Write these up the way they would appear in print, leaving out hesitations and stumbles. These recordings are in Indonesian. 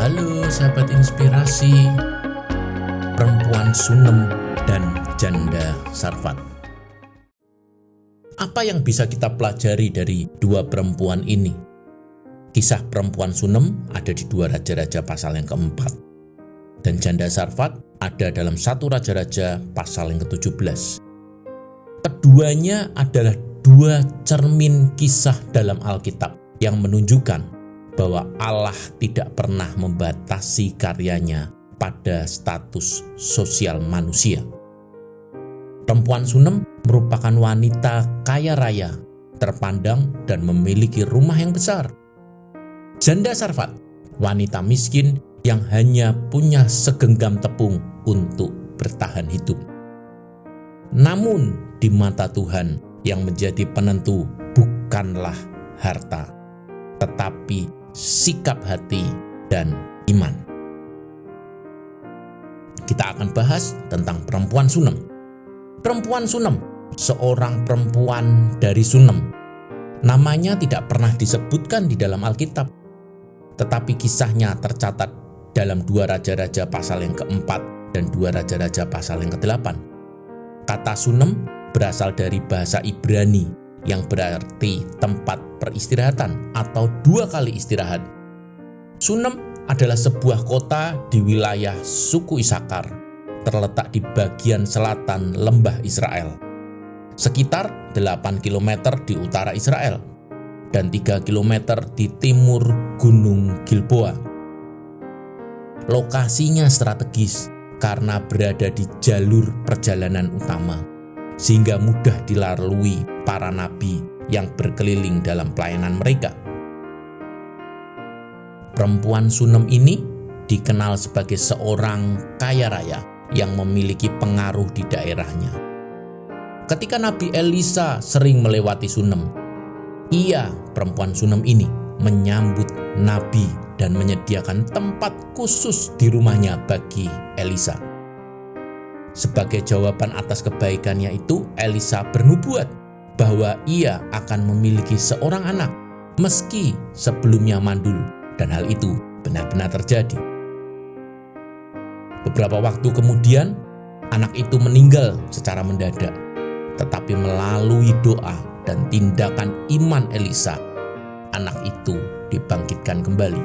Halo sahabat inspirasi, perempuan Sunem dan janda Sarfat. Apa yang bisa kita pelajari dari dua perempuan ini? Kisah perempuan Sunem ada di 2 Raja-Raja pasal yang keempat, dan janda Sarfat ada dalam 1 Raja-Raja pasal yang ke-17. Keduanya adalah 2 cermin kisah dalam Alkitab yang menunjukkan bahwa Allah tidak pernah membatasi karyanya pada status sosial manusia. Perempuan Sunem merupakan wanita kaya raya, terpandang dan memiliki rumah yang besar. Janda Sarfat, wanita miskin yang hanya punya segenggam tepung untuk bertahan hidup. Namun di mata Tuhan yang menjadi penentu bukanlah harta, tetapi sikap hati dan iman. Kita akan bahas tentang perempuan Sunem. Perempuan Sunem, seorang perempuan dari Sunem. Namanya tidak pernah disebutkan di dalam Alkitab, tetapi kisahnya tercatat dalam 2 Raja-Raja pasal yang keempat dan 2 Raja-Raja pasal yang ke-8. Kata Sunem berasal dari bahasa Ibrani yang berarti tempat peristirahatan atau 2 kali istirahat. Sunem adalah sebuah kota di wilayah suku Isakar, terletak di bagian selatan lembah Israel, sekitar 8 km di utara Israel, dan 3 km di timur Gunung Gilboa. Lokasinya strategis karena berada di jalur perjalanan utama, sehingga mudah dilalui para nabi yang berkeliling dalam pelayanan mereka. Perempuan Sunem ini dikenal sebagai seorang kaya raya yang memiliki pengaruh di daerahnya. Ketika Nabi Elisa sering melewati Sunem, perempuan Sunem ini menyambut Nabi dan menyediakan tempat khusus di rumahnya bagi Elisa. Sebagai jawaban atas kebaikannya itu, Elisa bernubuat bahwa ia akan memiliki seorang anak meski sebelumnya mandul, dan hal itu benar-benar terjadi. Beberapa waktu kemudian, anak itu meninggal secara mendadak, tetapi melalui doa dan tindakan iman Elisa, anak itu dibangkitkan kembali.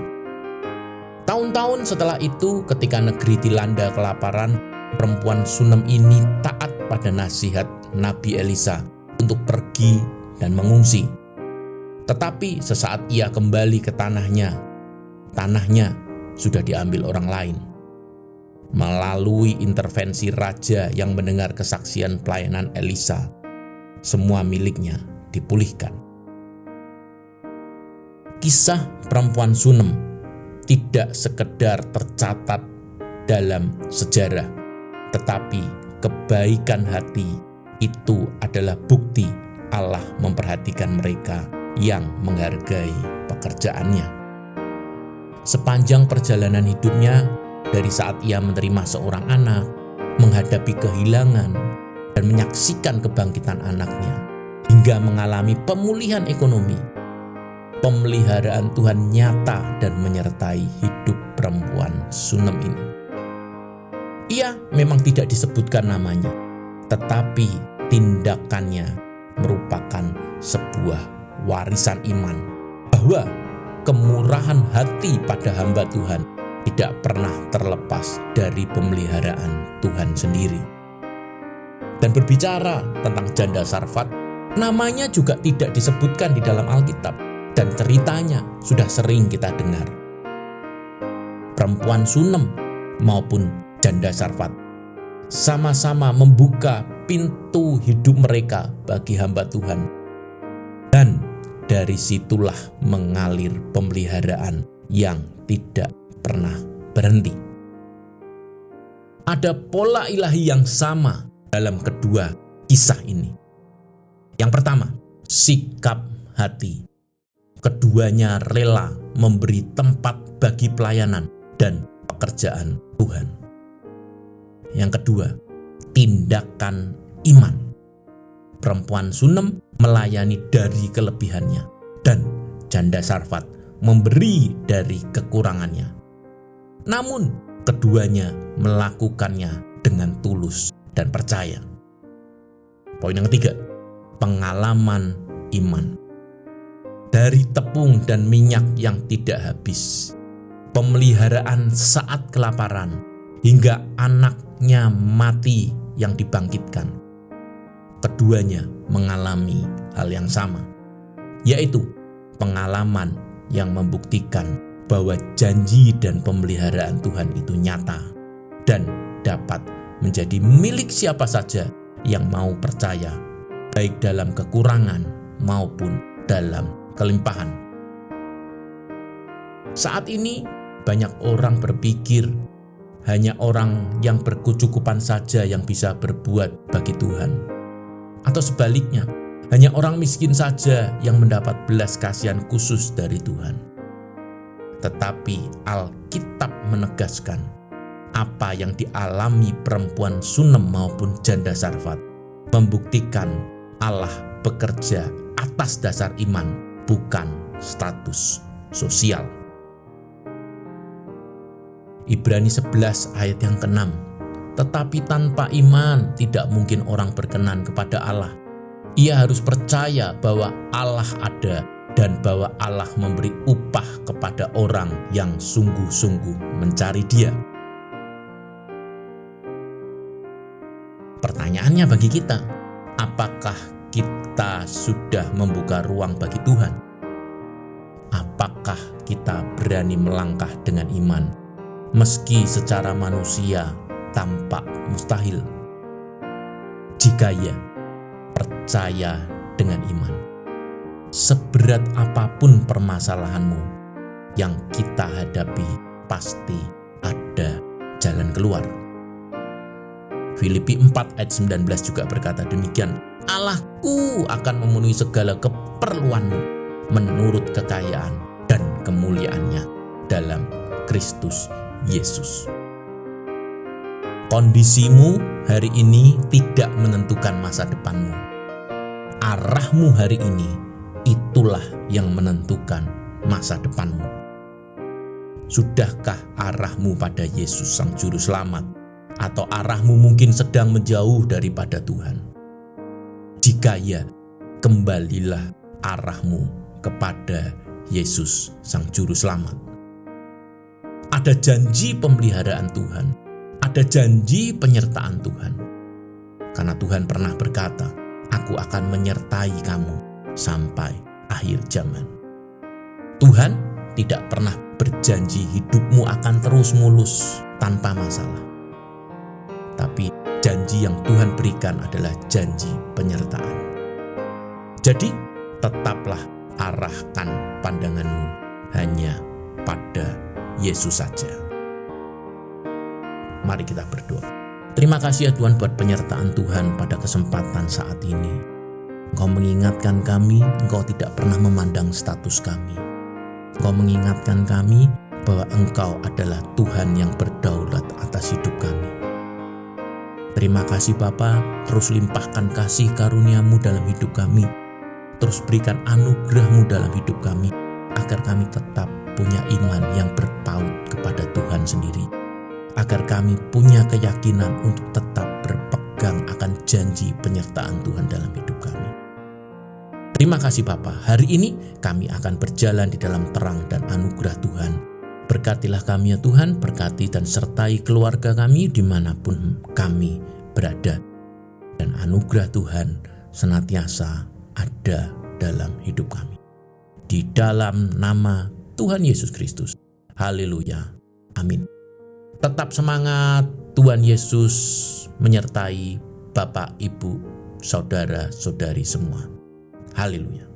Tahun-tahun setelah itu, ketika negeri dilanda kelaparan, perempuan Sunem ini taat pada nasihat Nabi Elisa untuk pergi dan mengungsi. Tetapi sesaat ia kembali ke tanahnya sudah diambil orang lain. Melalui intervensi raja yang mendengar kesaksian pelayanan Elisa, semua miliknya dipulihkan. Kisah perempuan Sunem tidak sekedar tercatat dalam sejarah, tetapi kebaikan hati itu adalah bukti Allah memperhatikan mereka yang menghargai pekerjaannya. Sepanjang perjalanan hidupnya, dari saat ia menerima seorang anak, menghadapi kehilangan, dan menyaksikan kebangkitan anaknya, hingga mengalami pemulihan ekonomi, pemeliharaan Tuhan nyata dan menyertai hidup perempuan Sunem ini. Ia memang tidak disebutkan namanya, tetapi tindakannya merupakan sebuah warisan iman, bahwa kemurahan hati pada hamba Tuhan tidak pernah terlepas dari pemeliharaan Tuhan sendiri. Dan berbicara tentang janda Sarfat, namanya juga tidak disebutkan di dalam Alkitab, dan ceritanya sudah sering kita dengar. Perempuan Sunem maupun janda Sarfat sama-sama membuka pintu hidup mereka bagi hamba Tuhan, dan dari situlah mengalir pemeliharaan yang tidak pernah berhenti. Ada pola ilahi yang sama dalam kedua kisah ini. Yang pertama, sikap hati. Keduanya rela memberi tempat bagi pelayanan dan pekerjaan Tuhan. Yang kedua, tindakan iman. Perempuan Sunem melayani dari kelebihannya, dan janda Sarfat memberi dari kekurangannya. namun keduanya melakukannya dengan tulus dan percaya. Poin yang ketiga, pengalaman iman. Dari tepung dan minyak yang tidak habis, pemeliharaan saat kelaparan, hingga anaknya mati yang dibangkitkan, keduanya mengalami hal yang sama, yaitu pengalaman yang membuktikan bahwa janji dan pemeliharaan Tuhan itu nyata dan dapat menjadi milik siapa saja yang mau percaya, baik dalam kekurangan maupun dalam kelimpahan. Saat ini banyak orang berpikir hanya orang yang berkecukupan saja yang bisa berbuat bagi Tuhan. Atau sebaliknya, hanya orang miskin saja yang mendapat belas kasihan khusus dari Tuhan. Tetapi Alkitab menegaskan apa yang dialami perempuan Sunem maupun janda Sarfat membuktikan Allah bekerja atas dasar iman, bukan status sosial. Ibrani 11 ayat yang ke-6. Tetapi tanpa iman tidak mungkin orang berkenan kepada Allah. Ia harus percaya bahwa Allah ada dan bahwa Allah memberi upah kepada orang yang sungguh-sungguh mencari Dia. Pertanyaannya bagi kita, apakah kita sudah membuka ruang bagi Tuhan? Apakah kita berani melangkah dengan iman, meski secara manusia tampak mustahil? Jika ya, percaya dengan iman. Seberat apapun permasalahanmu yang kita hadapi, pasti ada jalan keluar. Filipi 4 ayat 19 juga berkata demikian, Allahku akan memenuhi segala keperluanmu menurut kekayaan dan kemuliaannya dalam Kristus Yesus. Kondisimu hari ini tidak menentukan masa depanmu. Arahmu hari ini, itulah yang menentukan masa depanmu. Sudahkah arahmu pada Yesus Sang Juru Selamat? Atau arahmu mungkin sedang menjauh daripada Tuhan? Jika ya, kembalilah arahmu kepada Yesus Sang Juru Selamat. Ada janji pemeliharaan Tuhan, ada janji penyertaan Tuhan. Karena Tuhan pernah berkata, Aku akan menyertai kamu sampai akhir zaman. Tuhan tidak pernah berjanji hidupmu akan terus mulus tanpa masalah. Tapi janji yang Tuhan berikan adalah janji penyertaan. Jadi, tetaplah arahkan pandanganmu hanya pada Yesus saja. Mari kita berdoa. Terima kasih ya Tuhan buat penyertaan Tuhan pada kesempatan saat ini. Engkau mengingatkan kami, Engkau tidak pernah memandang status kami. Engkau mengingatkan kami bahwa Engkau adalah Tuhan yang berdaulat atas hidup kami. Terima kasih Bapa, terus limpahkan kasih karunia-Mu dalam hidup kami. Terus berikan anugerah-Mu dalam hidup kami, agar kami tetap punya iman yang berpaut kepada Tuhan sendiri. Agar kami punya keyakinan untuk tetap berpegang akan janji penyertaan Tuhan dalam hidup kami. Terima kasih Bapa, hari ini kami akan berjalan di dalam terang dan anugerah Tuhan. Berkatilah kami ya Tuhan, berkati dan sertai keluarga kami dimanapun kami berada. Dan anugerah Tuhan senantiasa ada dalam hidup kami. Di dalam nama Tuhan Yesus Kristus. Haleluya. Amin. Tetap semangat, Tuhan Yesus menyertai Bapak, Ibu, Saudara-saudari semua. Haleluya.